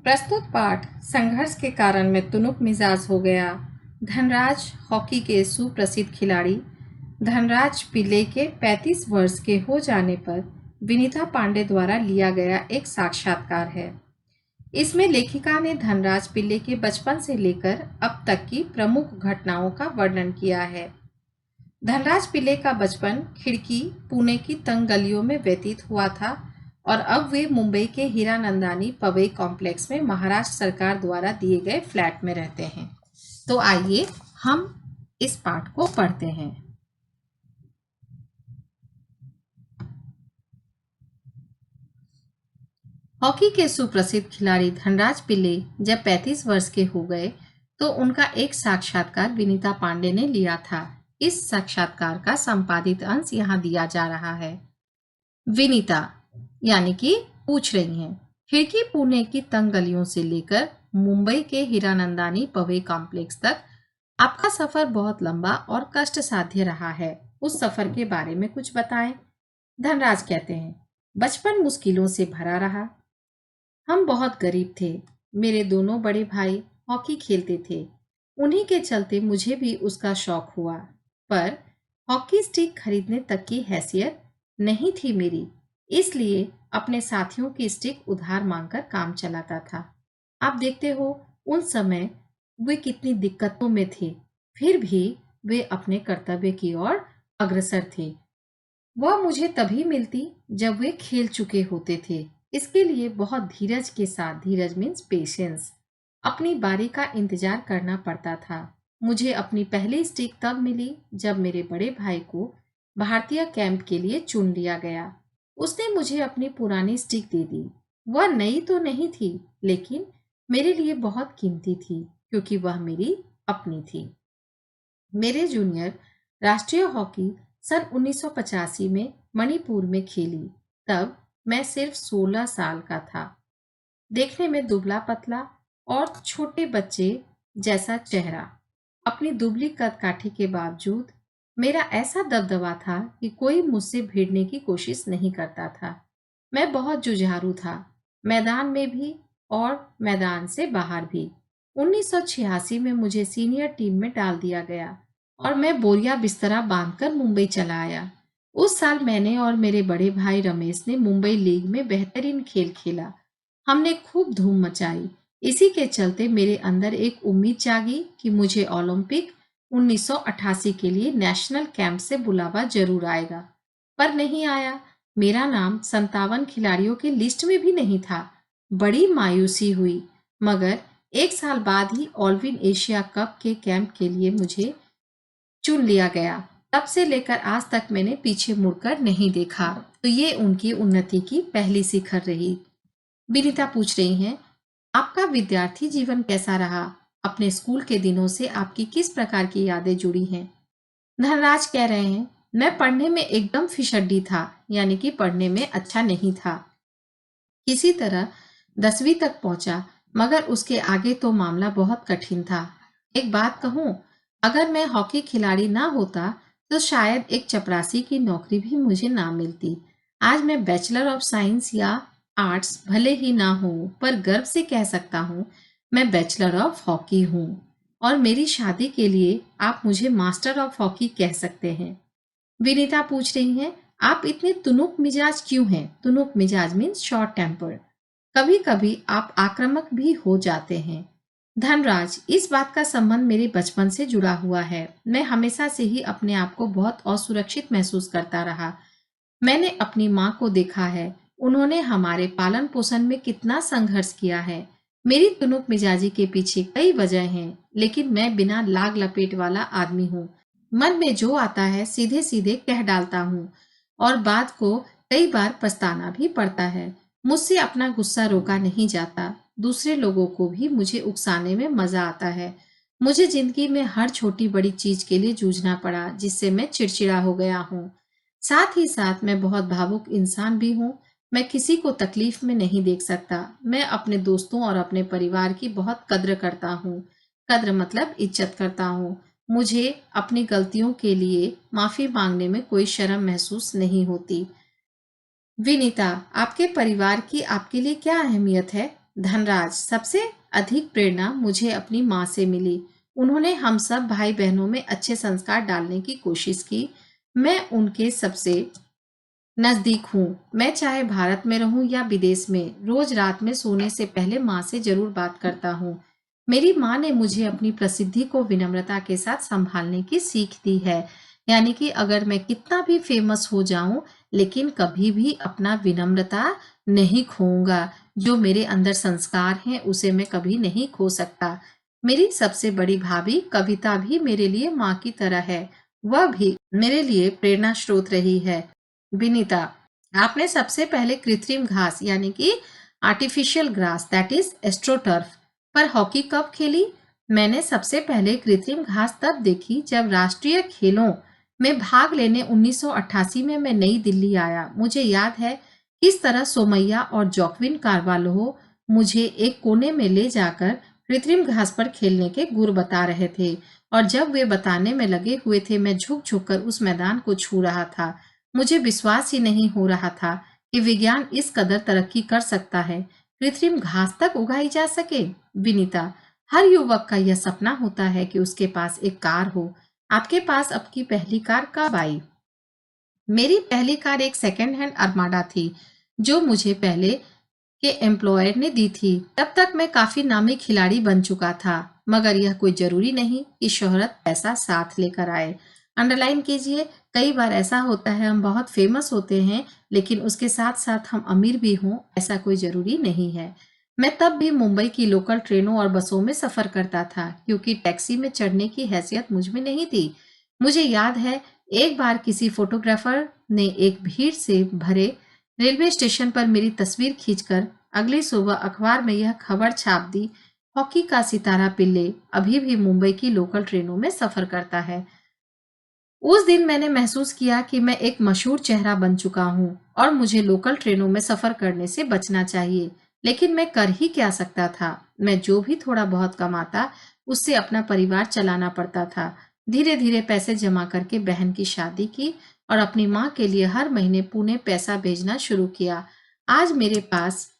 प्रस्तुत पाठ संघर्ष के कारण मैं तुनुक मिजाज हो गया। धनराज हॉकी के सुप्रसिद्ध खिलाड़ी धनराज पिल्ले के 35 वर्ष के हो जाने पर विनीता पांडे द्वारा लिया गया एक साक्षात्कार है। इसमें लेखिका ने धनराज पिल्ले के बचपन से लेकर अब तक की प्रमुख घटनाओं का वर्णन किया है। धनराज पिल्ले का बचपन खिड़की पुणे की तंग गलियों में व्यतीत हुआ था और अब वे मुंबई के हीरानंदानी पवई कॉम्प्लेक्स में महाराष्ट्र सरकार द्वारा दिए गए फ्लैट में रहते हैं। तो आइए हम इस पाठ को पढ़ते हैं। हॉकी के सुप्रसिद्ध खिलाड़ी धनराज पिल्ले जब 35 वर्ष के हो गए तो उनका एक साक्षात्कार विनीता पांडे ने लिया था। इस साक्षात्कार का संपादित अंश यहाँ दिया जा रहा है। विनीता यानी कि पूछ रही हैं, खिड़की पुणे की तंग गलियों से लेकर मुंबई के हीरानंदानी पवई कॉम्प्लेक्स तक आपका सफर बहुत लंबा और कष्ट साध्य रहा है। उस सफर के बारे में कुछ बताएं। धनराज कहते हैं, बचपन मुश्किलों से भरा रहा। हम बहुत गरीब थे। मेरे दोनों बड़े भाई हॉकी खेलते थे। उन्हीं के चलते मुझे भी उसका शौक हुआ, पर हॉकी स्टिक खरीदने तक की हैसियत नहीं थी मेरी, इसलिए अपने साथियों की स्टिक उधार मांगकर काम चलाता था। आप देखते हो उन समय वे कितनी दिक्कतों में थे, फिर भी वे अपने कर्तव्य की ओर अग्रसर थे। वह मुझे तभी मिलती जब वे खेल चुके होते थे। इसके लिए बहुत धीरज के साथ, धीरज मीन्स पेशेंस, अपनी बारी का इंतजार करना पड़ता था। मुझे अपनी पहली स्टिक तब मिली जब मेरे बड़े भाई को भारतीय कैंप के लिए चुन लिया गया। उसने मुझे अपनी पुरानी स्टिक दे दी। वह नई तो नहीं थी, लेकिन मेरे लिए बहुत कीमती थी क्योंकि वह मेरी अपनी थी। मेरे जूनियर राष्ट्रीय हॉकी सन 1985 में मणिपुर में खेली। तब मैं सिर्फ 16 साल का था। देखने में दुबला पतला और छोटे बच्चे जैसा चेहरा। अपनी दुबली कदकाठी के बावजूद मेरा ऐसा दबदबा था कि कोई मुझसे भिड़ने की कोशिश नहीं करता था। मैं बहुत जुझारू था, मैदान में भी और मैदान से बाहर भी। 1986 में मुझे सीनियर टीम में डाल दिया गया और मैं बोरिया बिस्तरा बांधकर मुंबई चला आया। उस साल मैंने और मेरे बड़े भाई रमेश ने मुंबई लीग में बेहतरीन खेल खेला। हमने खूब धूम मचाई। इसी के चलते मेरे अंदर एक उम्मीद जागी कि मुझे ओलंपिक 1988 के लिए नेशनल कैंप से बुलावा जरूर आएगा, पर नहीं आया। मेरा नाम 57 खिलाड़ियों की लिस्ट में भी नहीं था। बड़ी मायूसी हुई, मगर एक साल बाद ही ऑलविन एशिया कप के कैंप के लिए मुझे चुन लिया गया। तब से लेकर आज तक मैंने पीछे मुड़कर नहीं देखा। तो ये उनकी उन्नति की पहली शिखर रही। विनीता पूछ रही हैं, आपका विद्यार्थी जीवन कैसा रहा? अपने स्कूल के दिनों से आपकी किस प्रकार की यादें जुड़ी हैं? धनराज कह रहे हैं, मैं पढ़ने में एकदम फिशड्डी था, यानी कि पढ़ने में अच्छा नहीं था। किसी तरह 10वीं तक पहुंचा, मगर उसके आगे तो मामला बहुत कठिन था। एक बात कहूं, अगर मैं हॉकी खिलाड़ी ना होता तो शायद एक चपरासी की नौकरी भी मुझे ना मिलती। आज मैं बैचलर ऑफ साइंस या आर्ट्स भले ही ना हो, पर गर्व से कह सकता हूँ मैं बैचलर ऑफ हॉकी हूँ, और मेरी शादी के लिए आप मुझे मास्टर ऑफ हॉकी कह सकते हैं। विनीता पूछ रही हैं, आप इतने तुनुक मिजाज क्यों हैं? तुनुक मिजाज मीन्स शॉर्ट टेम्पर। कभी कभी आप आक्रामक भी हो जाते हैं। धनराज, इस बात का संबंध मेरे बचपन से जुड़ा हुआ है। मैं हमेशा से ही अपने आप को बहुत असुरक्षित महसूस करता रहा। मैंने अपनी माँ को देखा है, उन्होंने हमारे पालन पोषण में कितना संघर्ष किया है। मेरी तुनुक मिजाजी के पीछे कई वजह हैं, लेकिन मैं बिना लाग लपेट वाला आदमी हूँ। मन में जो आता है सीधे सीधे कह डालता हूँ, और बात को कई बार पछताना भी पड़ता है। मुझसे अपना गुस्सा रोका नहीं जाता। दूसरे लोगों को भी मुझे उकसाने में मजा आता है। मुझे जिंदगी में हर छोटी बड़ी चीज के लिए जूझना पड़ा, जिससे मैं चिड़चिड़ा हो गया हूँ। साथ ही साथ मैं बहुत भावुक इंसान भी हूँ। मैं किसी को तकलीफ में नहीं देख सकता। मैं अपने दोस्तों और अपने परिवार की बहुत कद्र करता हूँ। कद्र मतलब इज्जत करता हूँ। मुझे अपनी गलतियों के लिए माफी मांगने में कोई शर्म महसूस नहीं होती। विनीता, आपके परिवार की आपके लिए क्या अहमियत है? धनराज, सबसे अधिक प्रेरणा मुझे अपनी माँ से मिली। उन्होंने हम सब भाई बहनों में अच्छे संस्कार डालने की कोशिश की। मैं उनके सबसे नजदीक हूँ। मैं चाहे भारत में रहूं या विदेश में, रोज रात में सोने से पहले माँ से जरूर बात करता हूँ। मेरी माँ ने मुझे अपनी प्रसिद्धि को विनम्रता के साथ संभालने की सीख दी है। यानी कि अगर मैं कितना भी फेमस हो जाऊं, लेकिन कभी भी अपना विनम्रता नहीं खोऊंगा। जो मेरे अंदर संस्कार हैं उसे मैं कभी नहीं खो सकता। मेरी सबसे बड़ी भाभी कविता भी मेरे लिए माँ की तरह है। वह भी मेरे लिए प्रेरणा स्रोत रही है। विनीता, आपने सबसे पहले कृत्रिम घास यानी कि artificial grass that is astroturf पर हॉकी कब खेली? मैंने सबसे पहले कृत्रिम घास तब देखी जब राष्ट्रीय खेलों में भाग लेने 1988 में मैं नई दिल्ली आया। मुझे याद है किस तरह सोमैया और जॉकविन कार्वाल्हो मुझे एक कोने में ले जाकर कृत्रिम घास पर खेलने के गुर बता रहे थे, और जब वे बताने में लगे हुए थे मैं झुक झुक कर उस मैदान को छू रहा था। मुझे विश्वास ही नहीं हो रहा था कि विज्ञान इस कदर तरक्की कर सकता है, कृत्रिम घास तक उगाई जा सके। विनीता, हर युवक का यह सपना होता है कि उसके पास एक कार हो। आपके पास आपकी पहली कार कब आई? मेरी पहली कार एक सेकंड हैंड अरमाडा थी, जो मुझे पहले के एम्प्लॉयर ने दी थी। तब तक मैं काफी नामी खिलाड़ी बन चुका था, मगर यह कोई जरूरी नहीं कि शोहरत पैसा साथ लेकर आए। अंडरलाइन कीजिए, कई बार ऐसा होता है हम बहुत फेमस होते हैं, लेकिन उसके साथ साथ हम अमीर भी हों, ऐसा कोई जरूरी नहीं है। मैं तब भी मुंबई की लोकल ट्रेनों और बसों में सफर करता था, क्योंकि टैक्सी में चढ़ने की हैसियत मुझ में नहीं थी। मुझे याद है एक बार किसी फोटोग्राफर ने एक भीड़ से भरे रेलवे स्टेशन पर मेरी तस्वीर खींचकर अगली सुबह अखबार में यह खबर छाप दी, हॉकी का सितारा पिल्ले अभी भी मुंबई की लोकल ट्रेनों में सफर करता है। उस दिन मैंने महसूस किया कि मैं एक मशहूर चेहरा बन चुका हूँ और मुझे लोकल ट्रेनों में सफर करने से बचना चाहिए। लेकिन मैं कर ही क्या सकता था? मैं जो भी थोड़ा बहुत कमाता, उससे अपना परिवार चलाना पड़ता था। धीरे धीरे पैसे जमा करके बहन की शादी की और अपनी माँ के लिए हर महीने पुणे पैसा भेजना शुरू किया। आज मेरे पास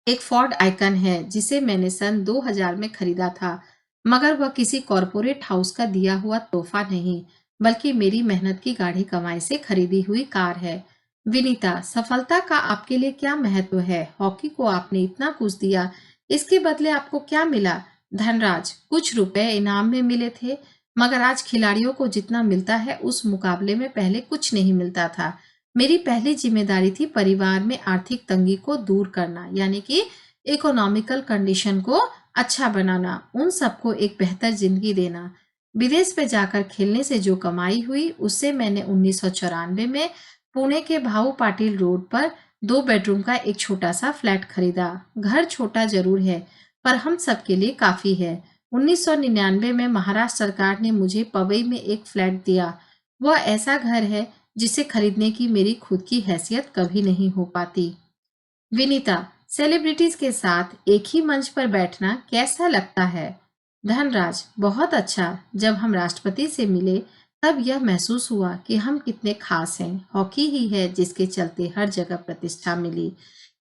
एक फोर्ड आइकन है जिसे मैंने सन 2000 में खरीदा था, मगर वह किसी कॉरपोरेट हाउस का दिया हुआ तोहफा नहीं, बल्कि मेरी मेहनत की गाढ़ी कमाई से खरीदी हुई कार है। विनीता, सफलता का आपके लिए क्या महत्व है? हॉकी को आपने इतना कुछ दिया, इसके बदले आपको क्या मिला? धनराज, कुछ रुपए इनाम में मिले थे, मगर आज खिलाड़ियों को जितना मिलता है उस मुकाबले में पहले कुछ नहीं मिलता था। मेरी पहली जिम्मेदारी थी परिवार में आर्थिक तंगी को दूर करना, यानी कि इकोनॉमिकल कंडीशन को अच्छा बनाना, उन सबको एक बेहतर जिंदगी देना। विदेश में जाकर खेलने से जो कमाई हुई उससे मैंने 1994 में पुणे के भाऊ पाटिल रोड पर 2 बेडरूम का एक छोटा सा फ्लैट खरीदा। घर छोटा जरूर है, पर हम सबके लिए काफी है। 1999 में महाराष्ट्र सरकार ने मुझे पवई में एक फ्लैट दिया। वह ऐसा घर है जिसे खरीदने की मेरी खुद की हैसियत कभी नहीं हो पाती। विनीता, सेलिब्रिटीज के साथ एक ही मंच पर बैठना कैसा लगता है? धनराज, बहुत अच्छा। जब हम राष्ट्रपति से मिले तब यह महसूस हुआ कि हम कितने खास हैं। हॉकी ही है जिसके चलते हर जगह प्रतिष्ठा मिली,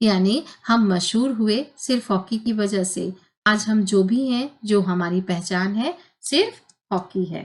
यानी हम मशहूर हुए सिर्फ हॉकी की वजह से। आज हम जो भी हैं, जो हमारी पहचान है, सिर्फ हॉकी है।